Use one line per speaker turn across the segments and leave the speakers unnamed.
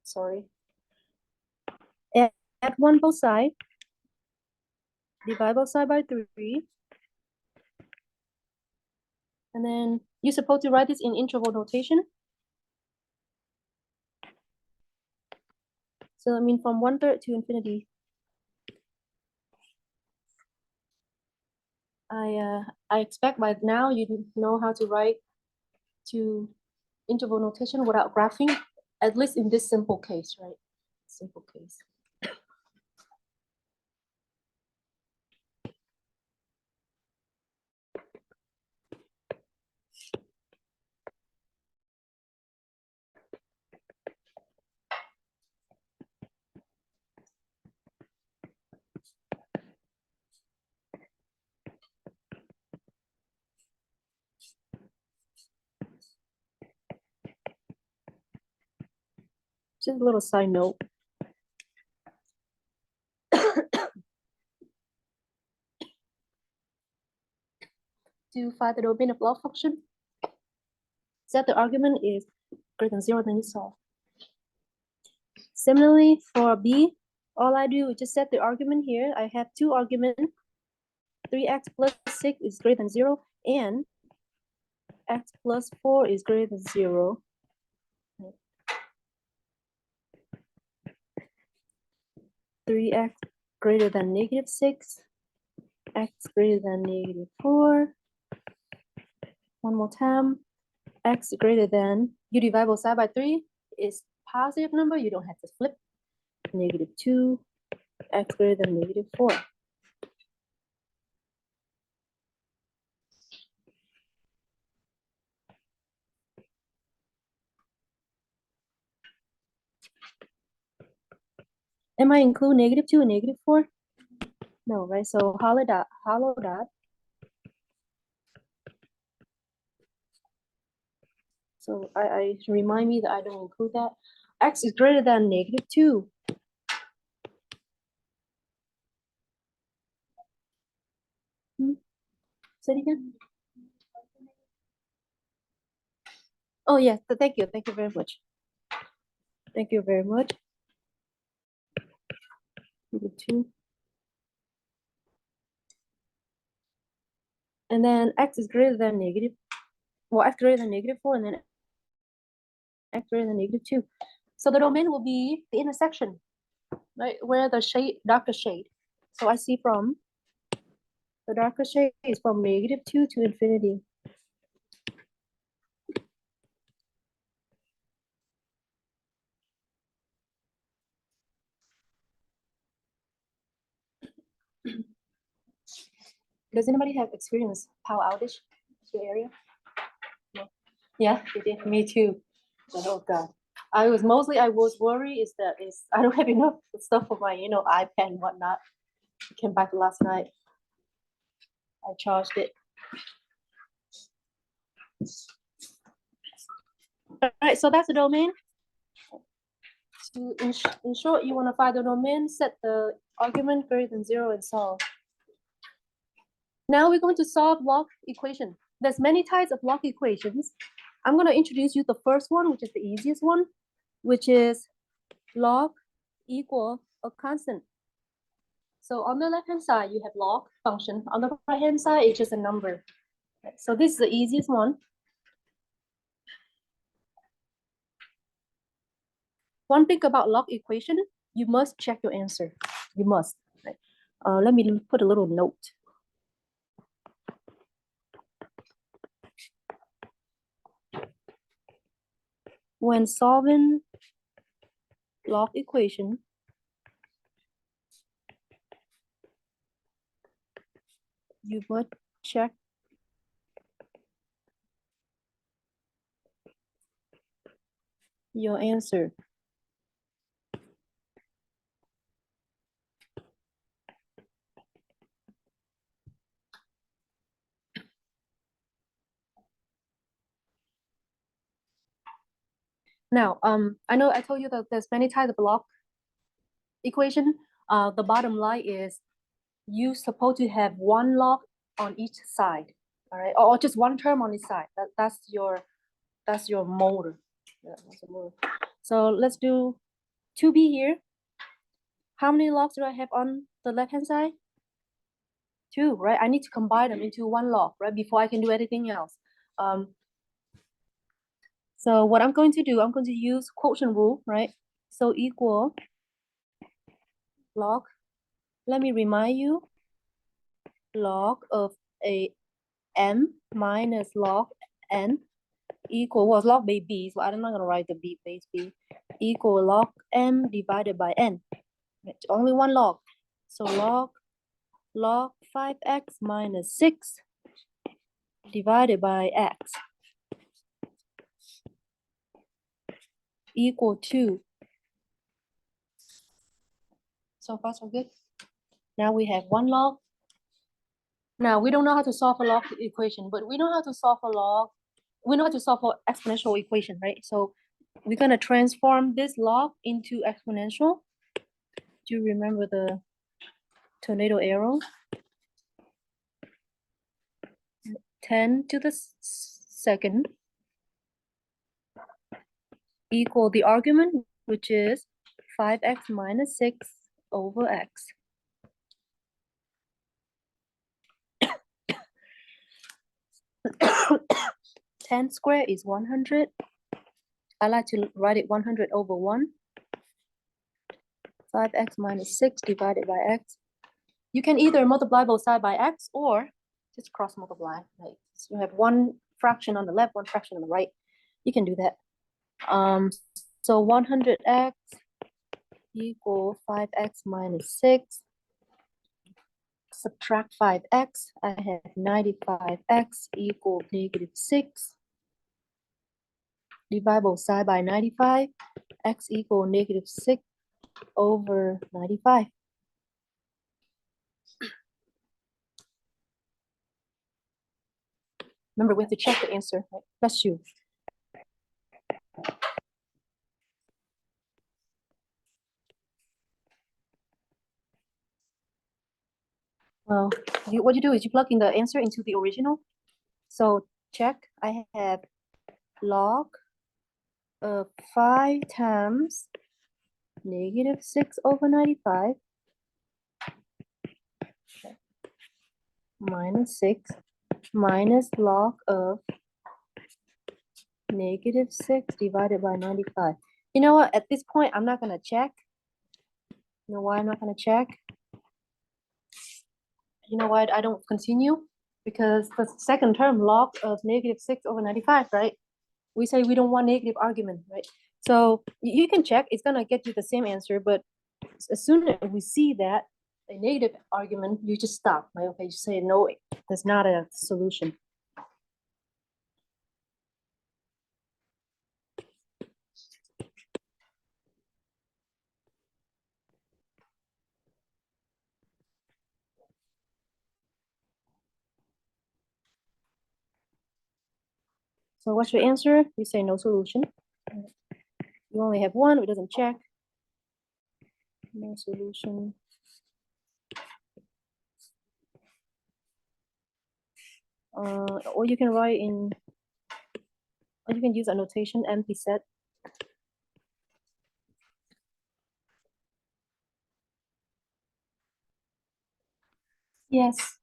sorry. Add 1 both sides. Divide both sides by 3. And then you're supposed to write this in interval notation. So I mean from 1/3 to infinity. I expect by now you know how to write to interval notation without graphing, at least in this simple case, right? Simple case. Just a little side note. To find the domain of log function, set the argument is greater than 0, then you solve. Similarly, for B, all I do is just set the argument here. I have 2 arguments. 3x plus 6 is greater than 0, and x plus 4 is greater than 0. 3x greater than -6, x greater than -4. One more time, x greater than, you divide both sides by 3, is positive number, you don't have to flip. -2, x greater than -4. Am I include -2 and -4? No, right? So hollow dot. So I remind me that I don't include that. X is greater than -2. Say it again. Oh yes, thank you very much. Thank you very much. -2. And then x is greater than negative. Well, x greater than -4, and then x greater than -2. So the domain will be the intersection, right? Where the shade, darker shade. So I see from the darker shade is from -2 to infinity. Does anybody have experience power outage in your area? No. Yeah, it did. Me too. Oh God. I was worried is that I don't have enough stuff for my iPad and whatnot. I came back last night. I charged it. All right, so that's the domain. To in short, you want to find the domain, set the argument greater than 0, and solve. Now we're going to solve log equation. There's many types of log equations. I'm going to introduce you the first one, which is the easiest one, which is log equal a constant. So on the left-hand side, you have log function. On the right-hand side, it's just a number. So this is the easiest one. One thing about log equation, you must check your answer. You must. Right? Let me put a little note. When solving log equation, you must check your answer. Now, I know I told you that there's many types of log equation. The bottom line is you're supposed to have one log on each side, all right, or just one term on each side. That's your motor. Yeah, that's a motor. So let's do 2b here. How many logs do I have on the left-hand side? 2, right? I need to combine them into one log, right? Before I can do anything else. So what I'm going to do, I'm going to use quotient rule, right? So equal log. Let me remind you, log of a m minus log n equal, well, log base b, so I'm not going to write the b base b, equal log m divided by n. It's only one log. So log 5x minus 6 divided by x equal to. So far, so good. Now we have one log. Now we don't know how to solve a log equation, but we know how to solve a log. We know how to solve an exponential equation, right? So we're gonna transform this log into exponential. Do you remember the tornado arrow? 10 to the second equal the argument, which is 5x minus 6 over x. 10 squared is 100. I like to write it 100 over 1. 5x minus 6 divided by x. You can either multiply both sides by x or just cross multiply. Like, so you have one fraction on the left, one fraction on the right. You can do that. So 100x equal 5x minus 6. Subtract 5x. I have 95x equal negative 6. Divide both sides by 95. X equal negative 6 over 95. Remember, we have to check the answer. Right? That's you. Well, what you do is you plug in the answer into the original. So check, I have log of 5 times negative 6 over 95 minus 6 minus log of negative 6 divided by 95. You know what? At this point, I'm not going to check. You know why I'm not going to check? You know why I don't continue? Because the second term, log of negative 6 over 95, right? We say we don't want negative argument, right? So you can check, it's gonna get you the same answer, but as soon as we see that a negative argument, you just stop, right? Okay, you say no, that's not a solution. So what's your answer? You say no solution. You only have one, it doesn't check. No solution. Or you can write in, or you can use a notation empty set. Yes.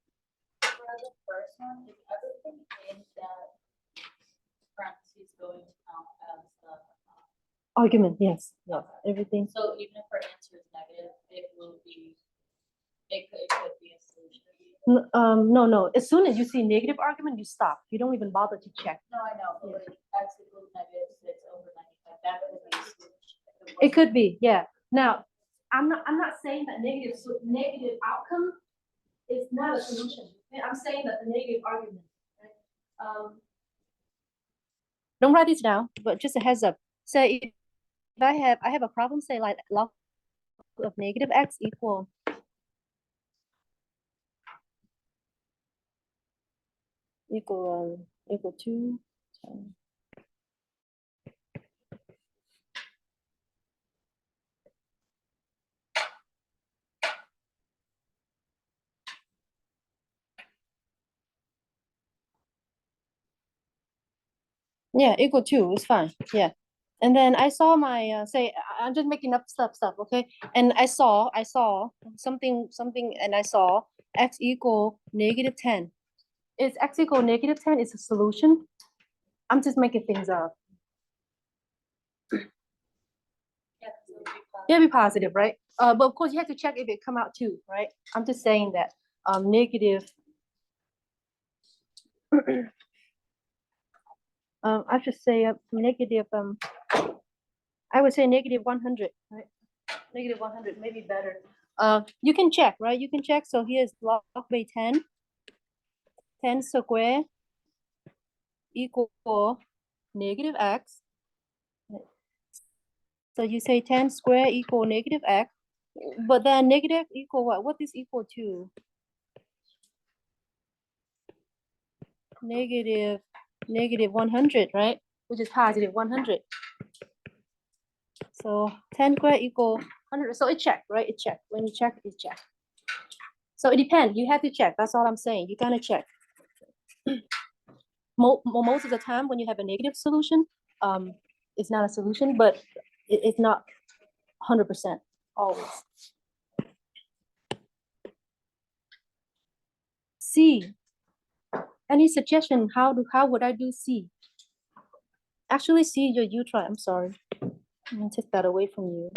For the first one, is everything in that parentheses going to count as the
Argument, yes. Yes, everything.
So even if our answer is negative, it will be, it could be a solution.
No. As soon as you see negative argument, you stop. You don't even bother to check.
No, I know, but like x equals negative 6 over 95, that could be a solution.
It could be, yeah. Now, I'm not saying that negative outcome is not a solution. I'm saying that the negative argument. Right? Don't write this down, but just a heads up. Say if I have a problem, say like log of negative x equal equal 2. Yeah, equal 2 is fine. Yeah. And then I saw my I'm just making up stuff, okay? And I saw something, and I saw x equal -10. Is x equal -10 is a solution? I'm just making things up. Yeah, be positive, right? But of course you have to check if it come out too, right? I'm just saying that negative. I should say negative. I would say -100, right? -100, maybe better. You can check, right? You can check. So here's log by 10. 10 square equal -x. So you say 10 square equal -x, but then negative equal what? What is equal to? Negative 100, right? Which is positive 100. So 10 square equal 100. So it check, right? It check. When you check, it check. So it depends. You have to check. That's all I'm saying. You gotta check. Most of the time when you have a negative solution, it's not a solution, but it's not 100% always. C. Any suggestion? How would I do C? Actually, C, you try. I'm sorry. I'm gonna take that away from you.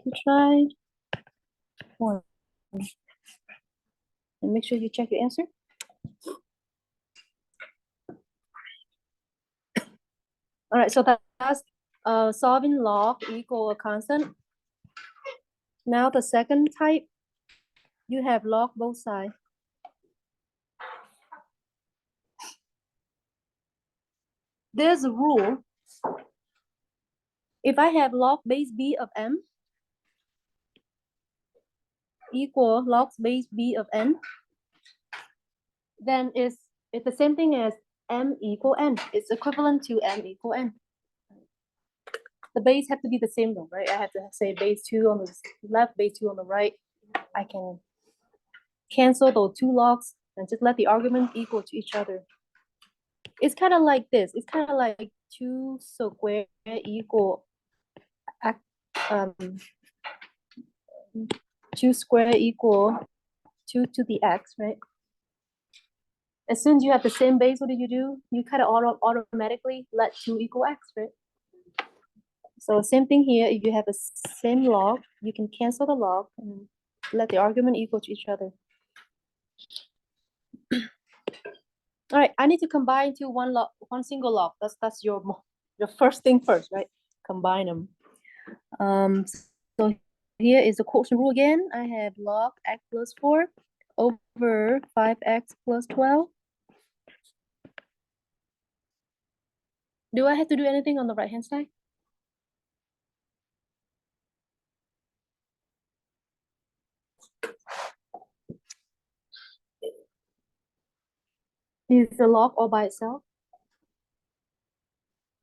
You try one. And make sure you check your answer. All right, so that's solving log equal a constant. Now the second type, you have log both sides. There's a rule. If I have log base b of m equal log base b of n, then it's the same thing as m equal n. It's equivalent to m equal n. The base have to be the same though, right? I have to say base 2 on the left, base 2 on the right. I can cancel those two logs and just let the argument equal to each other. It's kind of like this. It's kind of like 2 square equal 2 square equal 2 to the x, right? As soon as you have the same base, what do? You kind of automatically let 2 equal x, right? So same thing here. If you have the same log, you can cancel the log and let the argument equal to each other. All right, I need to combine to one single log. That's your first thing first, right? Combine them. So here is the quotient rule again. I have log x plus 4 over 5x plus 12. Do I have to do anything on the right hand side? Is the log all by itself?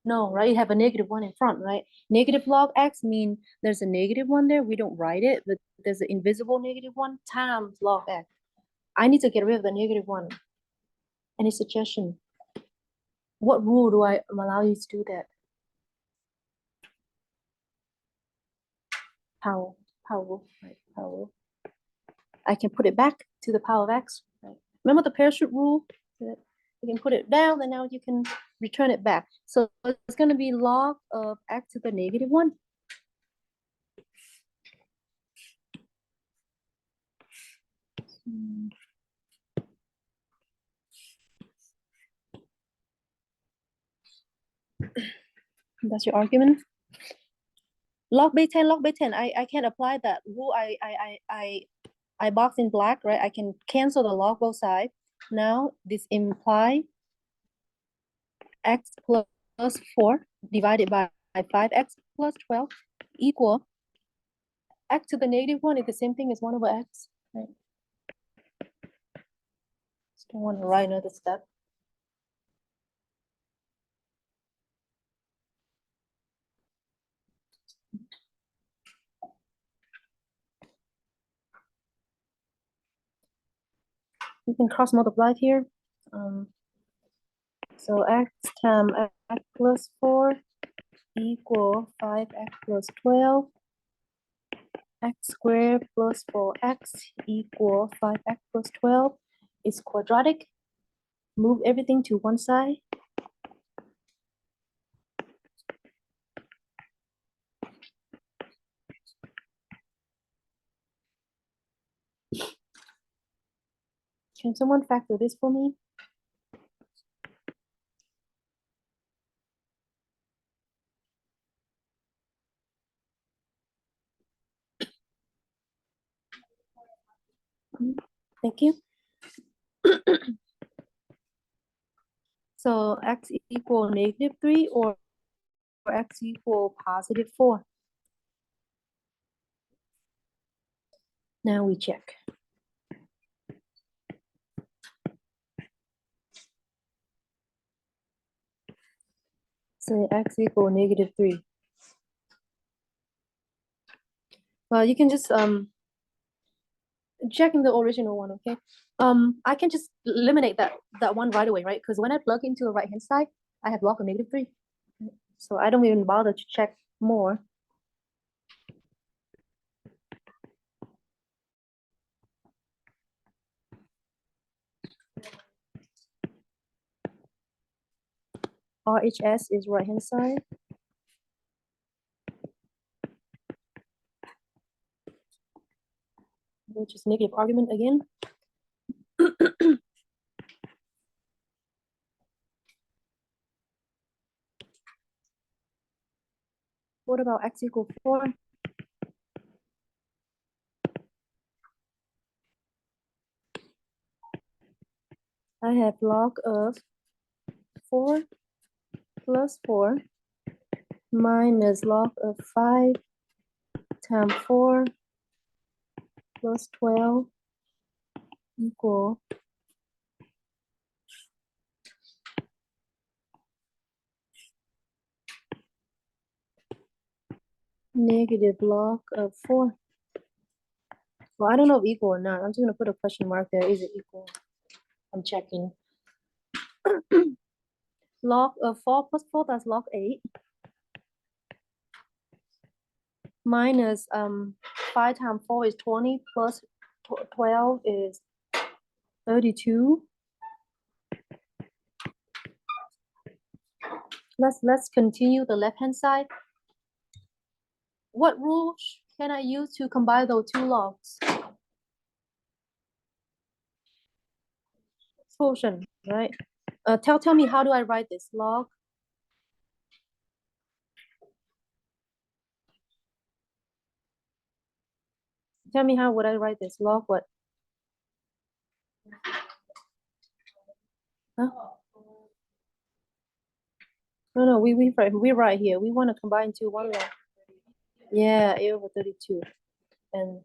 No, right? You have a -1 in front, right? Negative log x mean there's a -1 there. We don't write it, but there's an invisible -1 times log x. I need to get rid of the -1. Any suggestion? What rule do I allow you to do that? Power, right? Power. I can put it back to the power of x. Right? Remember the parachute rule? You can put it down, and now you can return it back. So it's going to be log of x to the -1. That's your argument. Log by 10, log by 10. I can't apply that rule. I box in black, right? I can cancel the log both sides. Now this imply x plus 4 divided by 5x plus 12 equal x to the -1 is the same thing as 1 over x, right? Just don't want to write another step. You can cross multiply here. So x times x plus 4 equal 5x plus 12. X squared plus 4x equal 5x plus 12 is quadratic. Move everything to one side. Can someone factor this for me? Thank you. So x equal -3 or x equal +4. Now we check. Say x equal -3. Well, you can just check in the original one, okay? I can just eliminate that one right away, right? Because when I plug into the right hand side, I have log of -3. So I don't even bother to check more. RHS is right hand side. Which is negative argument again. What about x equal 4? I have log of 4 plus 4 minus log of 5 times 4 plus 12 equal negative log of 4. Well, I don't know if equal or not. I'm just going to put a question mark there. Is it equal? I'm checking. Log of 4 plus 4, that's log 8. Minus 5 times 4 is 20 plus 12 is 32. Let's continue the left hand side. What rule can I use to combine those two logs? Quotient, right? Tell me, how do I write this? Log. Tell me, how would I write this? Log what? Huh? No, we write here. We want to combine two one log. Yeah, 8/32. And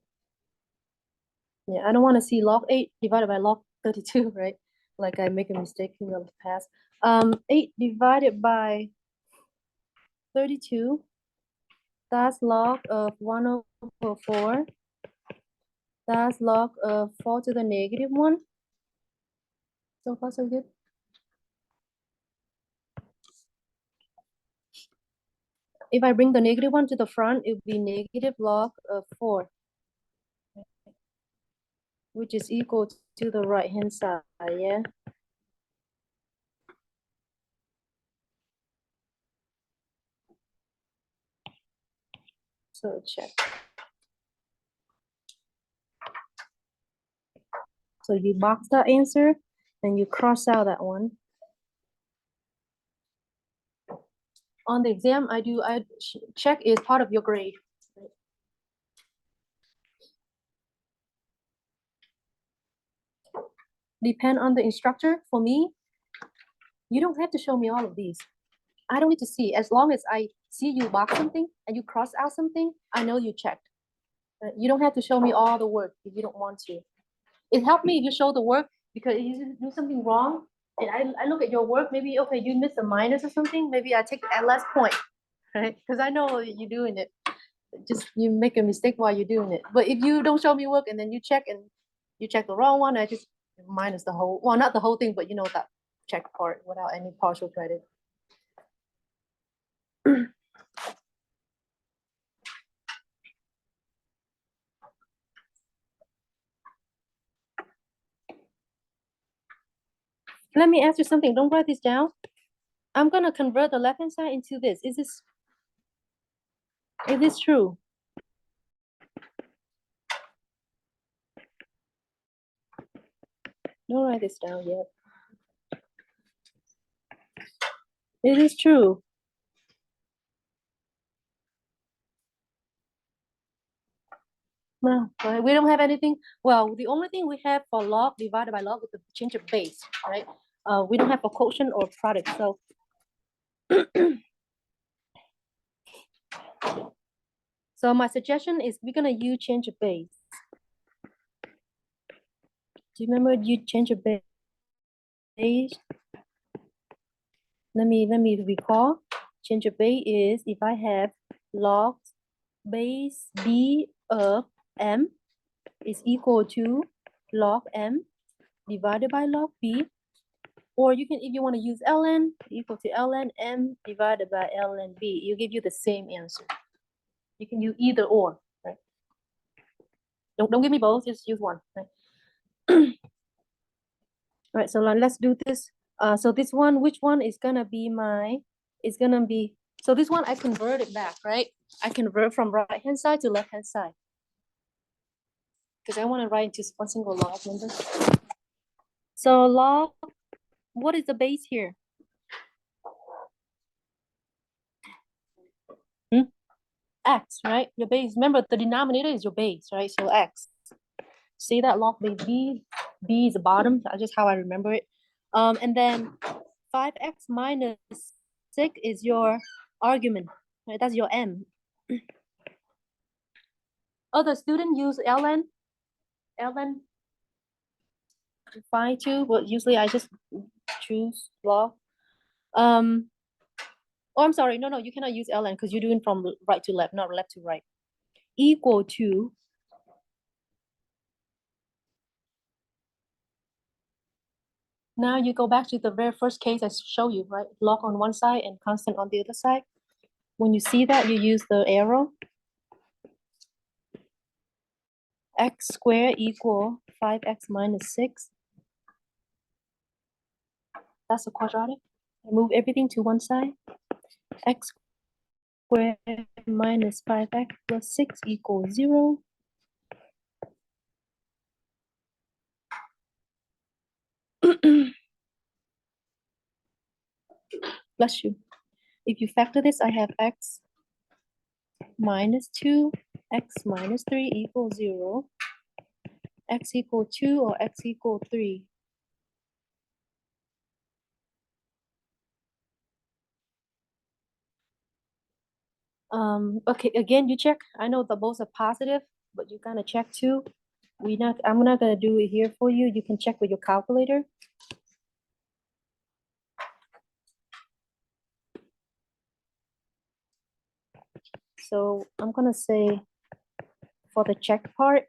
yeah, I don't want to see log 8 divided by log 32, right? Like I make a mistake in the past. 8 divided by 32, that's log of 1/4. That's log of 4 to the -1. So far, so good. If I bring the -1 to the front, it would be negative log of 4, which is equal to the right hand side, yeah? So check. So you box that answer, and you cross out that one. On the exam, I check is part of your grade. Depend on the instructor. For me, you don't have to show me all of these. I don't need to see. As long as I see you box something and you cross out something, I know you checked. You don't have to show me all the work if you don't want to. It helped me if you show the work, because if you do something wrong and I look at your work, maybe, okay, you missed a minus or something, maybe I take at less point, right? Because I know you're doing it. Just you make a mistake while you're doing it. But if you don't show me work and then you check and you check the wrong one, I just minus the whole, well, not the whole thing, but you know, that check part without any partial credit. Let me ask you something. Don't write this down. I'm gonna convert the left-hand side into this. Is this true? Don't write this down yet. It is true. No, right? We don't have anything. Well, the only thing we have for log divided by log is the change of base, right? We don't have a quotient or product. So so my suggestion is we're gonna use change of base. Do you remember you change of base? Let me recall. Change of base is if I have log base b of m is equal to log m divided by log b, or you can, if you want to use ln, equal to ln m divided by ln b, it'll give you the same answer. You can use either or, right? Don't give me both, just use one, right? All right, so let's do this. So this one, which one is gonna be so this one I convert it back, right? I convert from right hand side to left hand side because I want to write into one single log number. So log, what is the base here? X, right? Your base, remember the denominator is your base, right? So X. See that log base B is the bottom, that's just how I remember it. And then 5x minus 6 is your argument, right? That's your M. Other students use ln fine too, but usually I just choose log. Oh, I'm sorry, no, you cannot use ln because you're doing from right to left, not left to right. Equal to, now you go back to the very first case I show you, right? Log on one side and constant on the other side. When you see that, you use the arrow. X squared equal 5x minus 6. That's a quadratic. I move everything to one side. X squared minus 5x plus 6 equals 0. Bless you. If you factor this, I have x minus 2, x minus 3 equals 0, x equal 2 or x equal 3. Okay, again, you check. I know the both are positive, but you gotta check too. I'm not gonna do it here for you. You can check with your calculator. So I'm gonna say for the check part,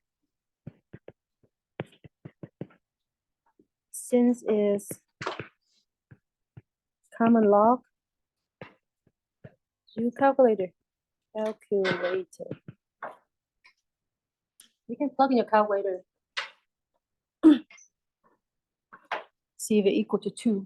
since is common log, do calculator. Calculator. You can plug in your calculator. See if it equal to 2.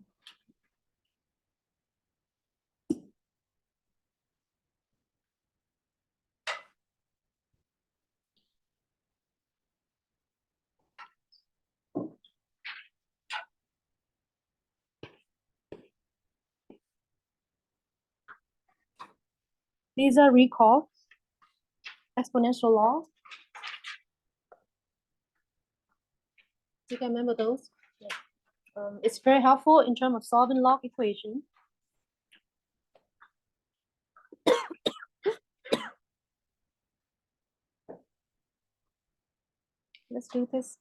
These are recall exponential law. You can remember those. Yeah. It's very helpful in terms of solving log equation. Let's do this.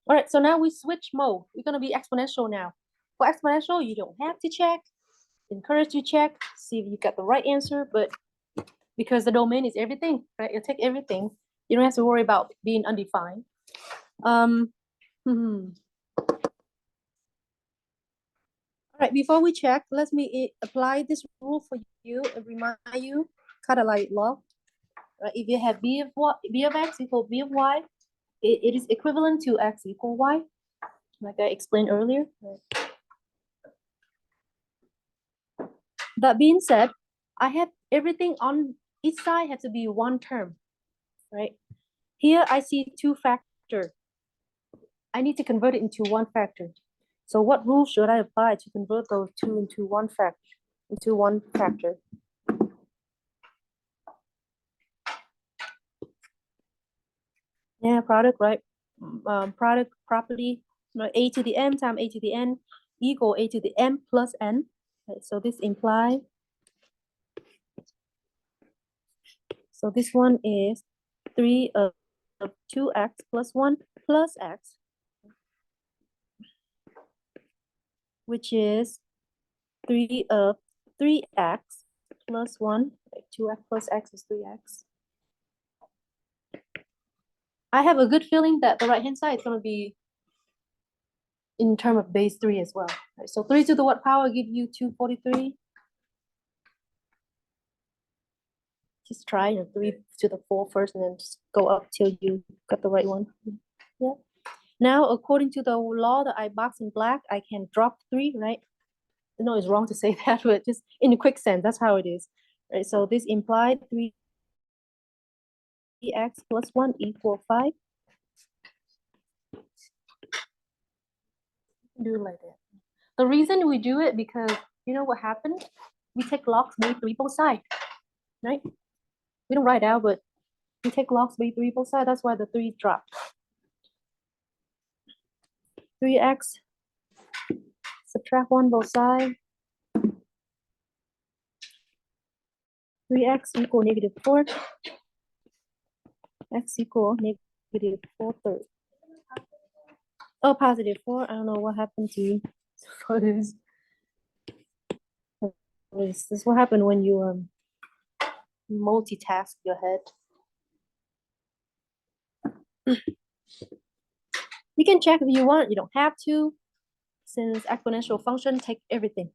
All right, so now we switch mode. We're gonna be exponential now. For exponential, you don't have to check. Encourage you check, see if you got the right answer, but because the domain is everything, right? You take everything. You don't have to worry about being undefined. All right, before we check, let me apply this rule for you and remind you, kind of like log. Right? If you have b of x equal b of y, it is equivalent to x equal y. like I explained earlier. That being said, I have everything on each side has to be one term, right? Here I see two factor. I need to convert it into one factor. So what rule should I apply to convert those two into one factor? Yeah, product, right? Product property, a to the m times a to the n equal a to the m plus n. Right, so this implies, so this one is 3 of 2x plus 1 plus x, which is 3 of 3x plus 1. 2x plus x is 3x. I have a good feeling that the right-hand side is going to be in term of base 3 as well. Right, so 3 to the what power give you 243? Just try 3 to the 4 first and then just go up till you got the right one. Yeah. Now, according to the law that I box in black, I can drop 3, right? No, it's wrong to say that, but just in a quick sense, that's how it is. Right, so this implied 3x plus 1 equal 5. Do it like that. The reason we do it because you know what happened? We take logs by 3 both sides, right? We don't write out, but we take logs by 3 both sides. That's why the 3 dropped. 3x, subtract 1 both sides. 3x equal negative 4. X equal negative 4 thirds. Oh, positive 4. I don't know what happened to you. For this. This is what happened when you multitask your head. You can check if you want. You don't have to. Since exponential function take everything.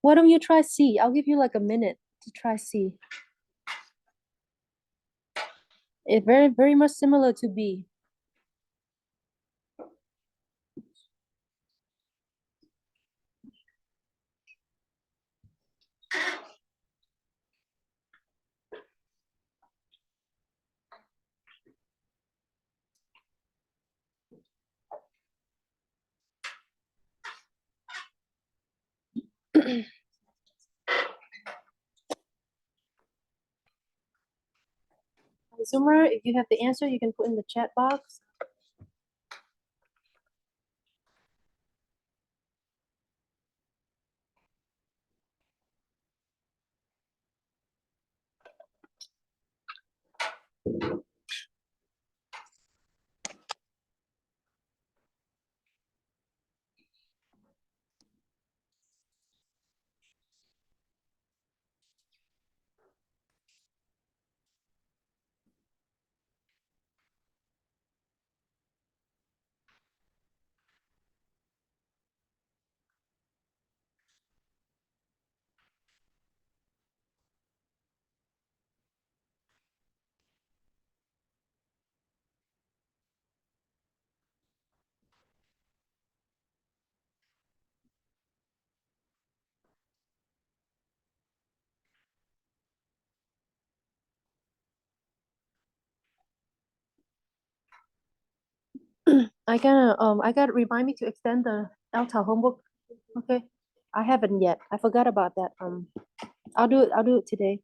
Why don't you try C? I'll give you like a minute to try C. It's very much similar to B. Zoomer, if you have the answer, you can put in the chat box. I gotta remind me to extend the Alta homework. Okay, I haven't yet. I forgot about that. I'll do it today.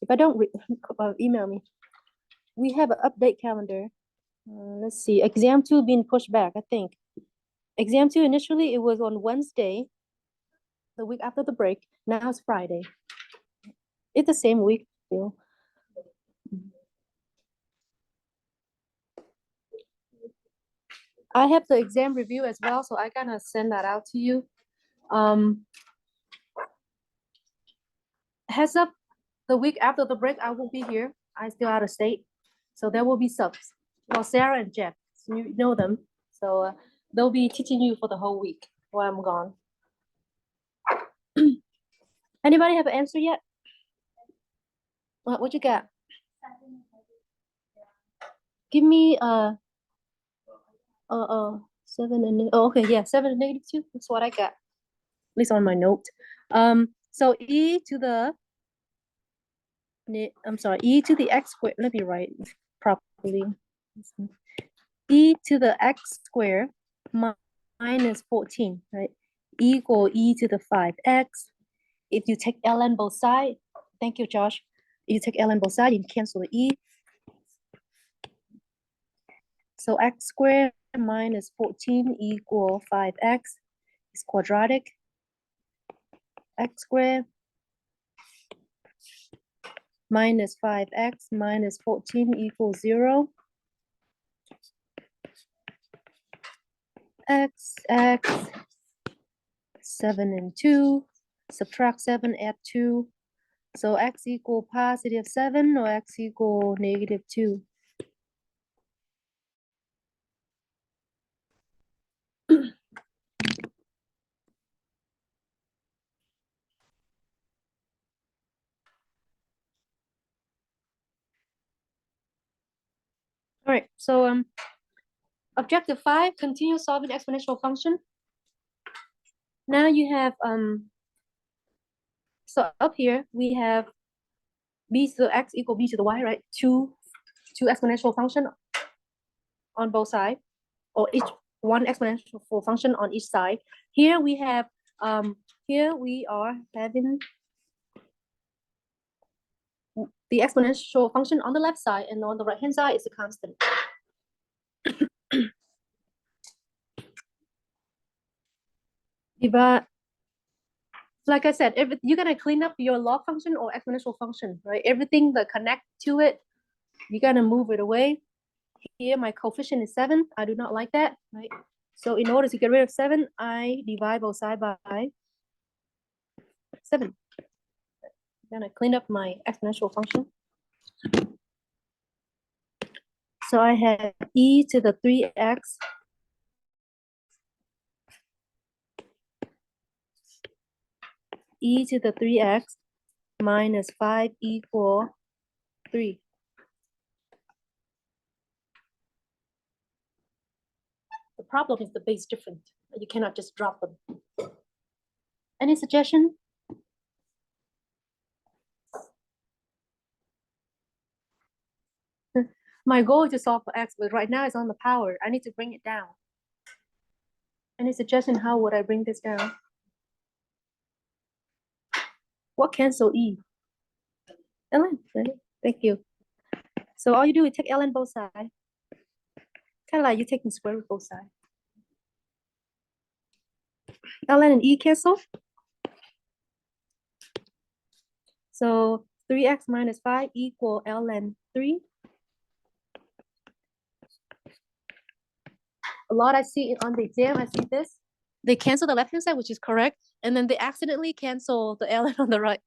If I don't, email me. We have an update calendar. Let's see. Exam 2 being pushed back, I think. Exam 2 initially it was on Wednesday, the week after the break. Now it's Friday. It's the same week still. I have the exam review as well, so I gotta send that out to you. Heads up, the week after the break, I won't be here. I'm still out of state. So there will be subs. Well, Sarah and Jeff, so you know them. So they'll be teaching you for the whole week while I'm gone. Anybody have an answer yet? What you got? Give me 7 and okay, yeah, 7 and -2. That's what I got. At least on my note. So e to the x squared. Let me write properly. E to the x squared minus 14, right? Equal e to the 5x. If you take ln both sides, thank you, Josh. If you take ln both sides, you can cancel the e. So x squared minus 14 equal 5x is quadratic. X squared minus 5x minus 14 equals 0. X, 7 and 2. Subtract 7, add 2. So x equal positive 7 or x equal negative 2. All right, so objective 5, continue solving exponential function. Now you have so up here we have b to the x equal b to the y, right? Two exponential function on both sides, or each one exponential function on each side. Here we have here we are having the exponential function on the left side, and on the right hand side is a constant. But like I said, you're gonna clean up your log function or exponential function, right? Everything that connect to it, you're gonna move it away. Here, my coefficient is 7. I do not like that, right? So in order to get rid of 7, I divide both sides by 7. I'm gonna clean up my exponential function. So I have e to the 3x e to the 3x minus 5 equal 3. The problem is the base different. You cannot just drop them. Any suggestion? My goal is to solve for x, but right now it's on the power. I need to bring it down. Any suggestion how would I bring this down? What cancel e? ln, right? Thank you. So all you do is take ln both sides. Kind of like you're taking square root both sides. ln and e cancel. So 3x minus 5 equal ln 3. A lot I see on the exam, I see this. They cancel the left-hand side, which is correct. And then they accidentally cancel the ln on the right.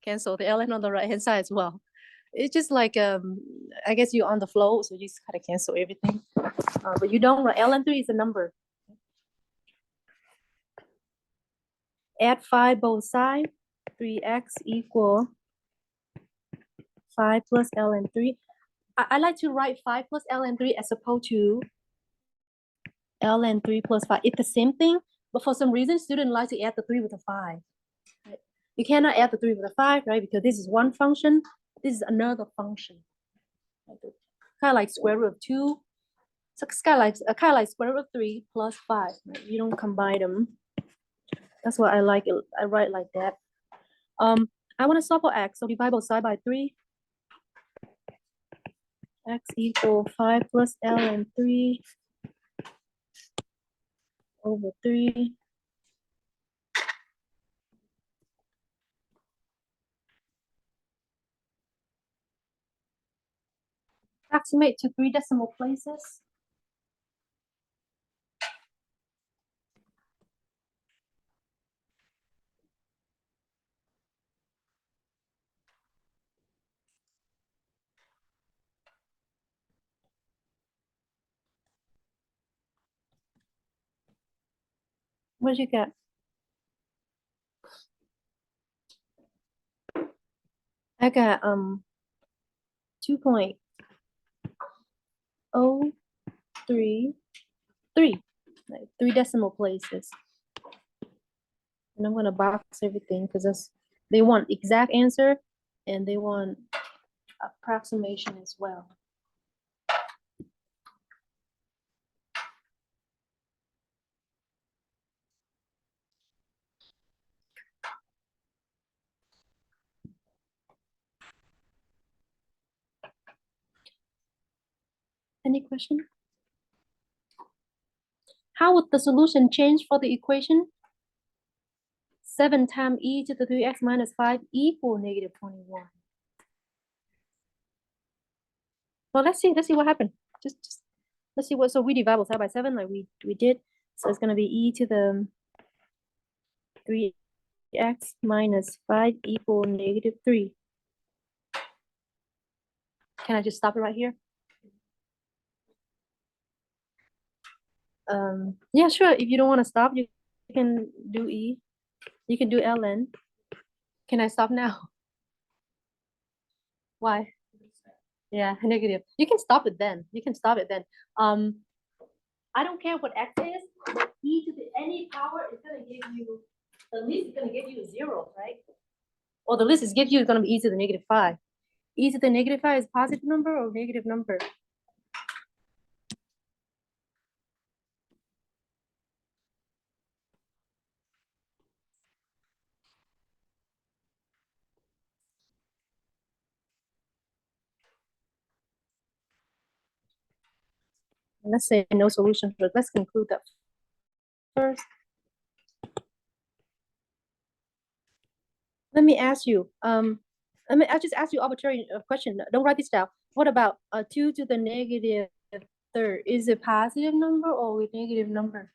Cancel the ln on the right-hand side as well. It's just like, I guess you're on the flow, so you just kind of cancel everything. But you don't, ln 3 is a number. Add 5 both sides. 3x equal 5 plus ln 3. I like to write 5 plus ln 3 as opposed to ln 3 plus 5. It's the same thing, but for some reason, students like to add the 3 with the 5. Right? You cannot add the 3 with the 5, right? Because this is one function, this is another function. Kind of like square root of 2. So it's kind of like square root of 3 plus 5. Right? You don't combine them. That's why I like it. I write like that. I want to solve for x, so divide both sides by 3. X equal 5 plus ln 3 over 3. Approximate to 3 decimal places. What you got? I got 2.033, like 3 decimal places. And I'm gonna box everything because they want exact answer and they want approximation as well. Any question? How would the solution change for the equation? 7 times e to the 3x minus 5 equal negative 21. Well, let's see what happened. Just let's see what, so we divide both side by 7 like we did. So it's gonna be e to the 3x minus 5 equal negative 3. Can I just stop it right here? Yeah, sure. If you don't want to stop, you can do e. You can do ln. Can I stop now? Why? Yeah, negative. You can stop it then. You can stop it then. I don't care what x is, but e to the any power is gonna give you, the least is gonna give you 0, right? Or the least is give you is gonna be e to the negative 5. E to the negative 5 is positive number or negative number? Let's say no solution, but let's conclude that first. Let me ask you, I'll just ask you arbitrary question. Don't write this down. What about 2 to the negative third? Is it positive number or with negative number?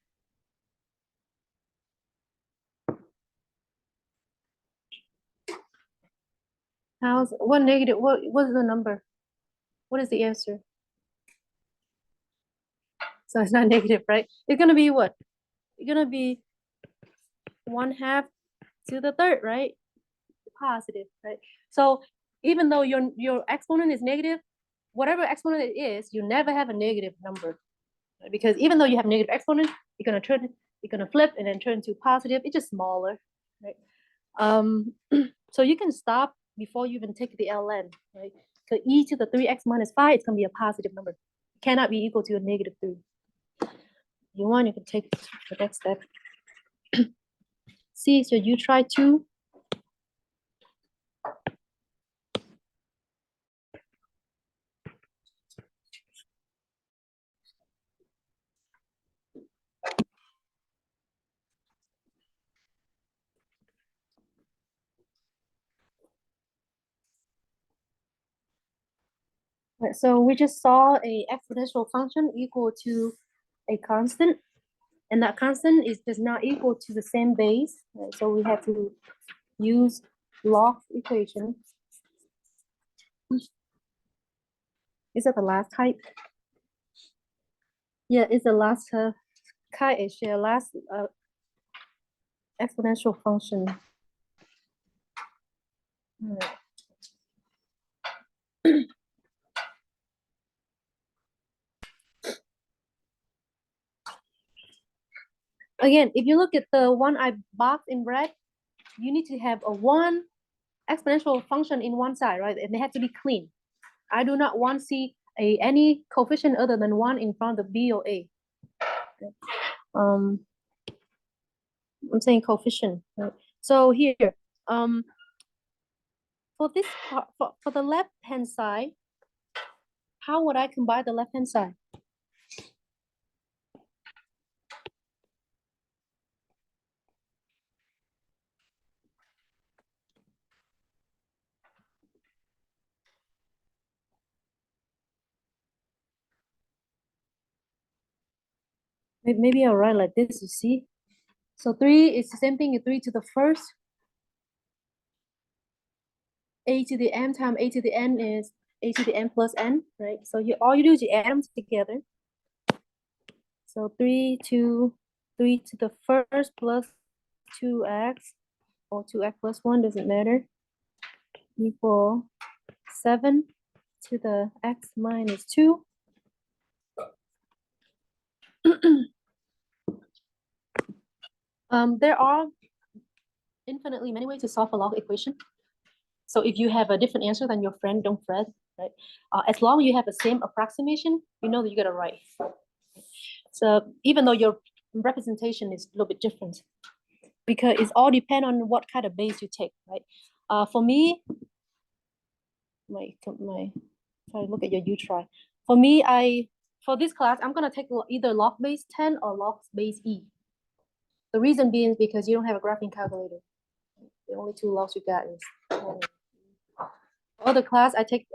What negative, what is the number? What is the answer? So it's not negative, right? It's gonna be what? It's gonna be 1/2 to the third, right? Positive, right? So even though your exponent is negative, whatever exponent it is, you never have a negative number. Right? Because even though you have negative exponent, you're gonna flip and then turn to positive. It's just smaller, right? So you can stop before you even take the ln, right? So e to the 3x minus 5 is gonna be a positive number. It cannot be equal to a negative 3. You want, you can take the next step. See, so you try to. Right, so we just saw a exponential function equal to a constant, and that constant does not equal to the same base. Right? So we have to use log equation. Is that the last type? Yeah, it's the last chi-ish, yeah, last exponential function. Right. Again, if you look at the one I boxed in red, you need to have a one exponential function in one side, right? And they have to be clean. I do not want to see any coefficient other than 1 in front of B or A. Okay. I'm saying coefficient. Right? So here, for this part, for the left hand side, how would I combine the left hand side? Maybe I'll write like this, you see? So 3 is the same thing as 3 to the first. A to the m times a to the n is a to the n plus n, right? So all you do is you add them together. So 3 to 3 to the first plus 2x, or 2x plus 1, doesn't matter, equal 7 to the x minus 2. There are infinitely many ways to solve a log equation. So if you have a different answer than your friend, don't fret, right? As long as you have the same approximation, you know that you got it right. So even though your representation is a little bit different, because it's all depend on what kind of base you take, right? For me, if I look at your U try. For me, for this class, I'm gonna take either log base 10 or log base E. The reason being is because you don't have a graphing calculator. The only two logs you got is 10. Other class, I take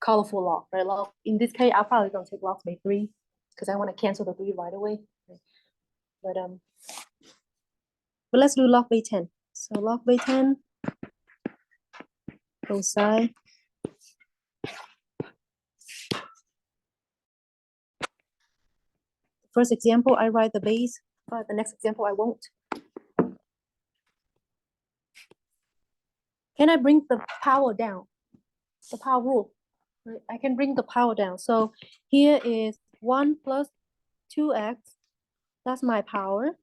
colorful log, right? Log. In this case, I'll probably gonna take log base 3 because I want to cancel the 3 right away. But let's do log base 10. So log base 10, both sides. First example, I write the base, but the next example I won't. Can I bring the power down? The power rule, right? I can bring the power down. So here is 1 plus 2x, that's my power.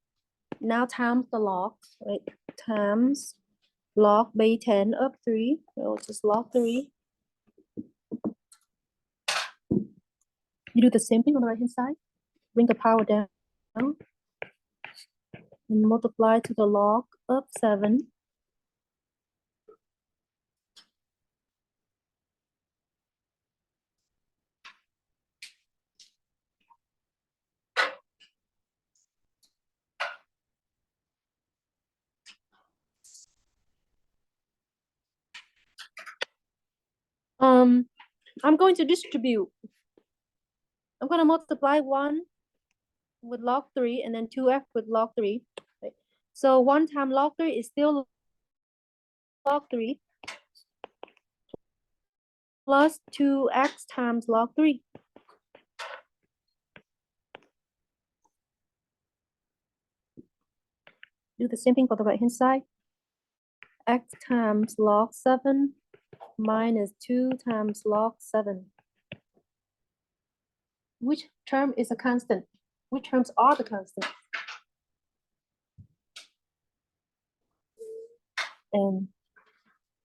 Now times the log, right? Times log base 10 of 3, so it's just log 3. You do the same thing on the right hand side. Bring the power down and multiply to the log of 7. I'm going to distribute. I'm going to multiply 1 with log 3 and then 2x with log 3. Right? So 1 times log 3 is still log 3 plus 2x times log 3. Do the same thing for the right hand side. X times log 7 minus 2 times log 7. Which term is a constant? Which terms are the constant? And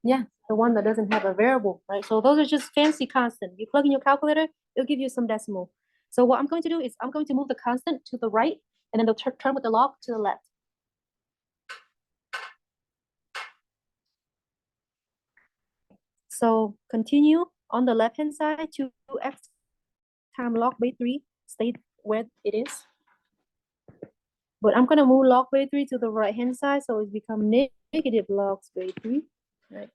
yeah, the one that doesn't have a variable, right? So those are just fancy constant. You plug in your calculator, it'll give you some decimal. So what I'm going to do is I'm going to move the constant to the right and then the term with the log to the left. So continue on the left hand side, 2x times log base 3 stay where it is. But I'm gonna move log base 3 to the right hand side, so it becomes negative log base 3, right?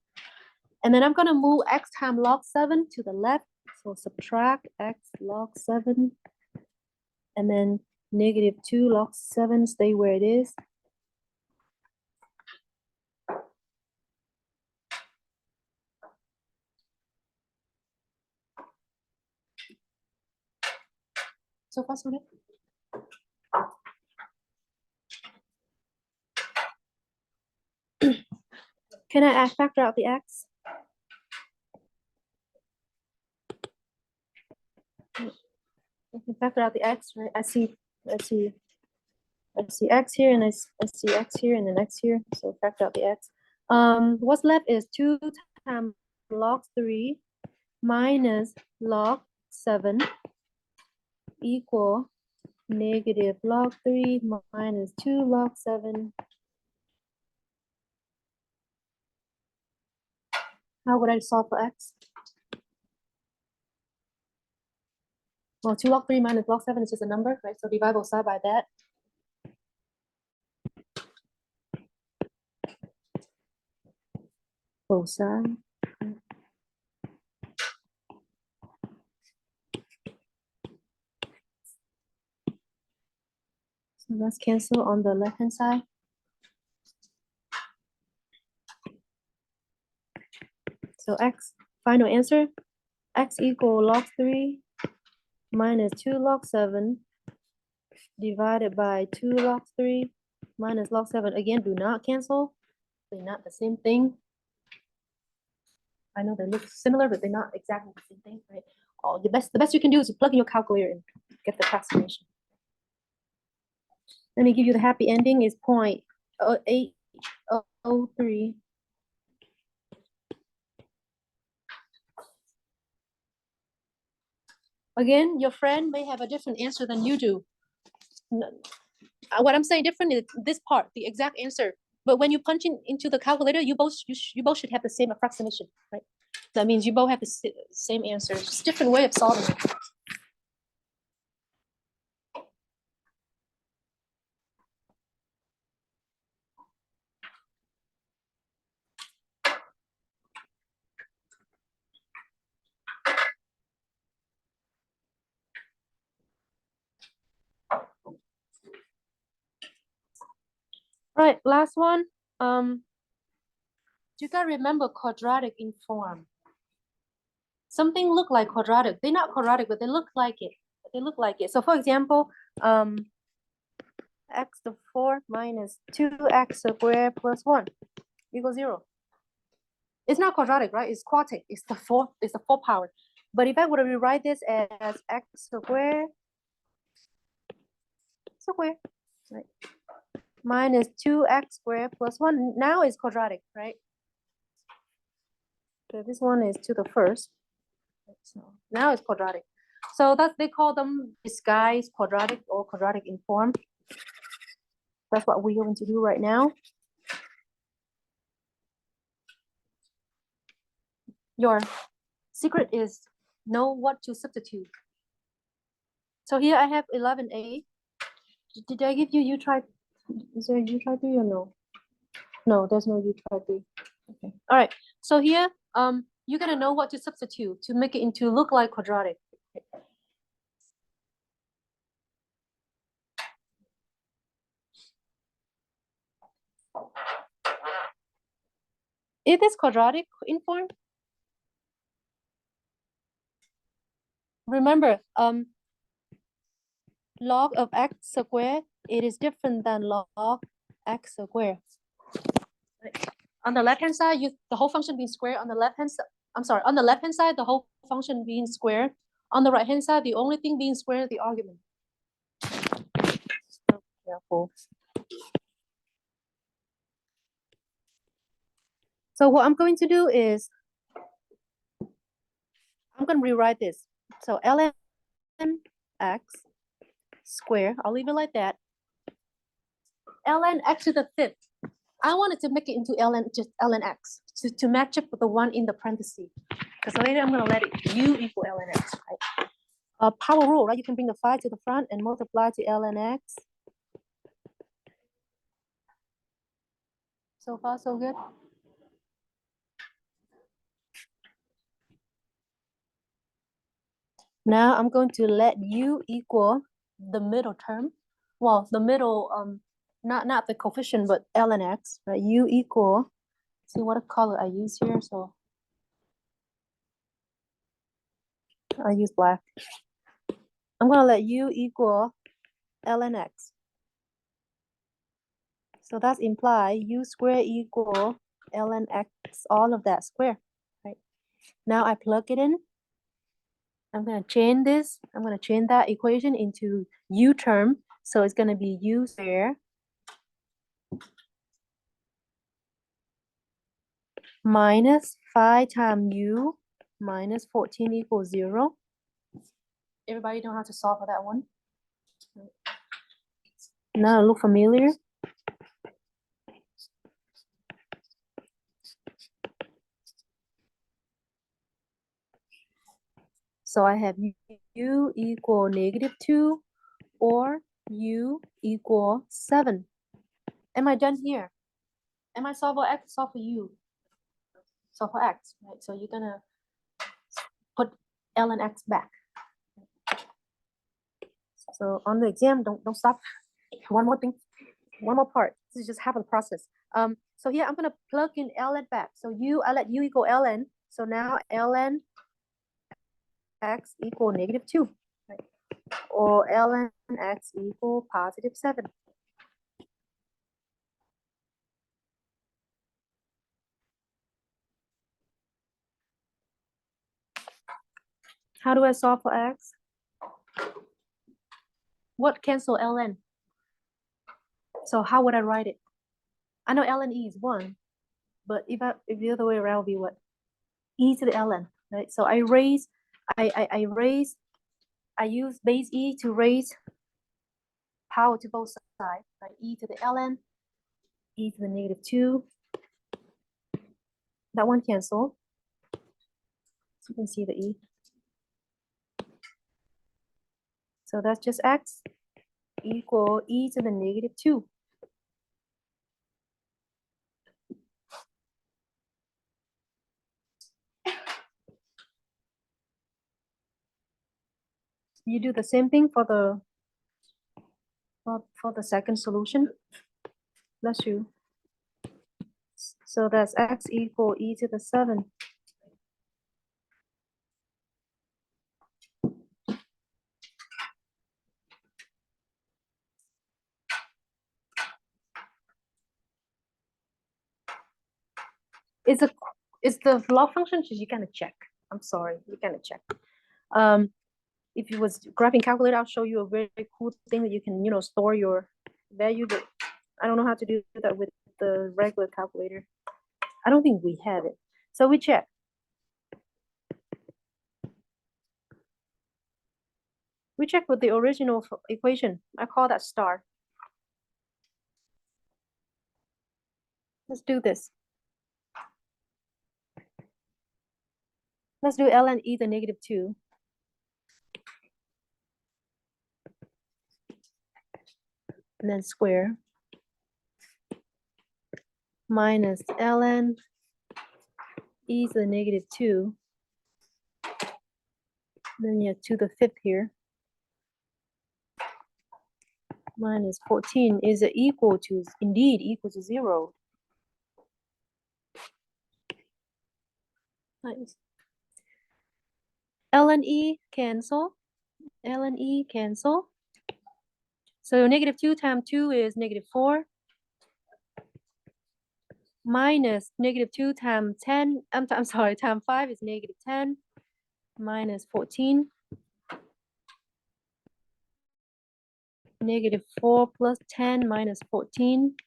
And then I'm gonna move x times log 7 to the left, so subtract x log 7, and then negative 2 log 7 stay where it is. So far, so good. Can I factor out the x? I can factor out the x, right? I see x here, and I see x here, and then x here. So factor out the x. What's left is 2 times log 3 minus log 7 equal negative log 3 minus 2 log 7. How would I solve for x? Well, 2 log 3 minus log 7 is just a number, right? So divide both sides by that. Both sides. So let's cancel on the left hand side. So x, final answer, x equal log 3 minus 2 log 7 divided by 2 log 3 minus log 7. Again, do not cancel. They're not the same thing. I know they look similar, but they're not exactly the same thing, right? Oh, the best you can do is plug in your calculator and get the approximation. Let me give you the happy ending is 0.803. Again, your friend may have a different answer than you do. What I'm saying different is this part, the exact answer. But when you punch into the calculator, you both should have the same approximation, right? That means you both have the same answer. It's just a different way of solving it. All right, last one. You gotta remember quadratic in form. Something look like quadratic. They're not quadratic, but they look like it. They look like it. So for example, x to the 4 minus 2x squared plus 1 equals 0. It's not quadratic, right? It's quartic. It's the fourth power. But if I were to rewrite this as x squared, right? Minus 2x squared plus 1. Now it's quadratic, right? So this one is to the first. So now it's quadratic. So that they call them disguised quadratic or quadratic in form. That's what we're going to do right now. Your secret is know what to substitute. So here I have 11a. Did I give you U try? Is there U try 3 or no? No, there's no U try 3. Okay. All right. So here, you gotta know what to substitute to make it into look like quadratic. It is quadratic in form. Remember, log of x squared, it is different than log x squared. Right. On the left-hand side, the whole function being square. On the left-hand side, I'm sorry, on the left-hand side, the whole function being square. On the right-hand side, the only thing being square is the argument. So careful. So what I'm going to do is, I'm going to rewrite this. So ln x square, I'll leave it like that. Ln x to the fifth. I wanted to make it into just ln x to match up with the one in the parentheses. Because later I'm going to let it u equal ln x, right? Power rule, right? You can bring the 5 to the front and multiply to ln x. So far, so good. Now I'm going to let u equal the middle term. Well, the middle, not the coefficient, but ln x, right? U equal, see what color I use here. So I use black. I'm gonna let u equal ln x. So that's imply u squared equal ln x, all of that square, right? Now I plug it in. I'm gonna change this. I'm gonna change that equation into u term. So it's gonna be u squared minus 5 times u minus 14 equals 0. Everybody know how to solve for that one? Now look familiar. So I have u equal -2 or u equal 7. Am I done here? Am I solve for x, solve for u? Solve for x, right? So you're gonna put ln x back. So on the exam, don't stop. One more thing, one more part. This is just half of the process. So here I'm gonna plug in ln back. So I let u equal ln. So now ln x equal -2. Right? or ln x equal positive 7. How do I solve for x? What cancel ln? So how would I write it? I know ln e is 1, but if the other way around would be what? E to the ln, right? So I use base e to raise power to both sides, right? E to the ln, e to the negative 2. That one cancel. So you can see the e. So that's just x equal e to the negative 2. You do the same thing for the second solution. Bless you. So that's x equal e to the 7. It's the log function, you gotta check. I'm sorry, you gotta check. If you was graphing calculator, I'll show you a very cool thing that you can, store your value, but I don't know how to do that with the regular calculator. I don't think we have it. So we check. We check with the original equation. I call that star. Let's do this. Let's do ln e to the negative 2. And then square. Minus ln e to the negative 2. Then you have 2 to the 5th here. Minus 14 is equal to, indeed, equal to 0. Nice. ln e cancel. ln e cancel. So negative 2 times 2 is negative 4. Minus negative 2 times 10, I'm sorry, times 5 is negative 10. Minus 14. Negative 4 plus 10 minus 14. I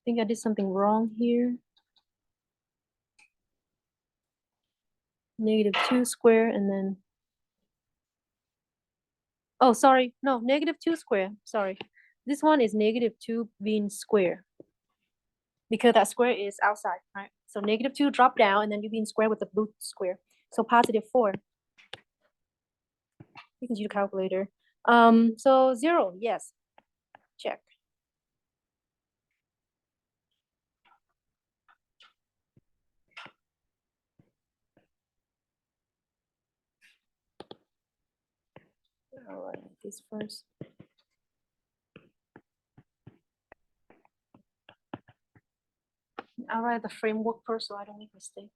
think I did something wrong here. Negative 2 square and then, oh, sorry, no, negative 2 square, sorry. This one is negative 2 being square because that square is outside, right? So negative 2 drop down and then you being square with the blue square. So positive 4. You can use your calculator. So 0, yes, check. All right, this first. I'll write the framework first so I don't make a mistake.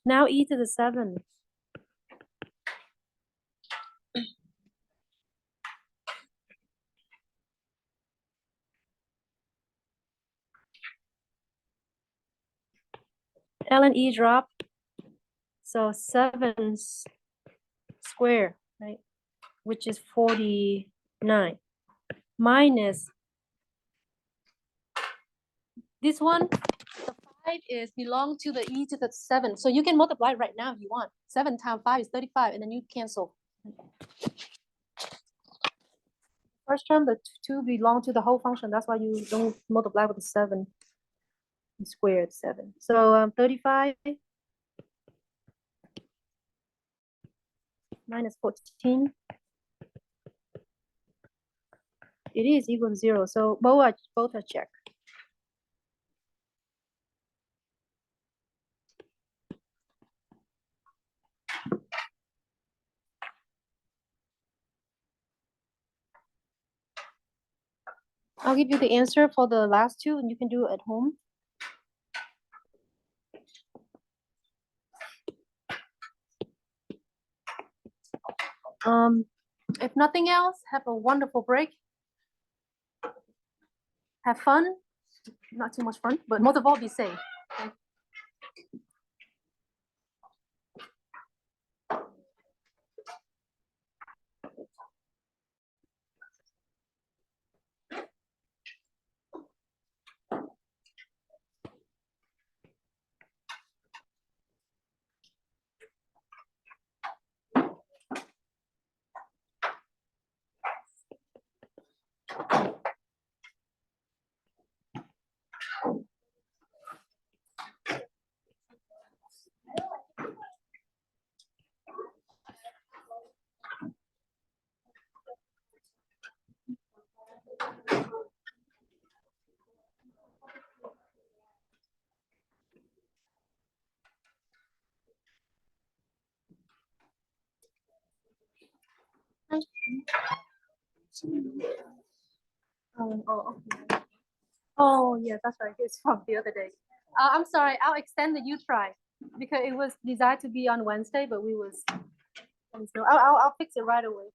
Now e to the 7. ln e drop. So 7 square, right? Which is 49. Minus this one, the 5 is belong to the e to the 7. So you can multiply right now if you want. 7 times 5 is 35, and then you cancel. First term, the 2 belong to the whole function. That's why you don't multiply with the 7. You squared 7. So 35 minus 14. It is equal to 0. So both are checked. I'll give you the answer for the last two, and you can do it at home. If nothing else, have a wonderful break. Have fun. Not too much fun, but most of all, be safe. Okay? Okay. Oh, yeah, that's right. It's from the other day. I'm sorry. I'll extend the U try because it was designed to be on Wednesday, but we was. So I'll fix it right away.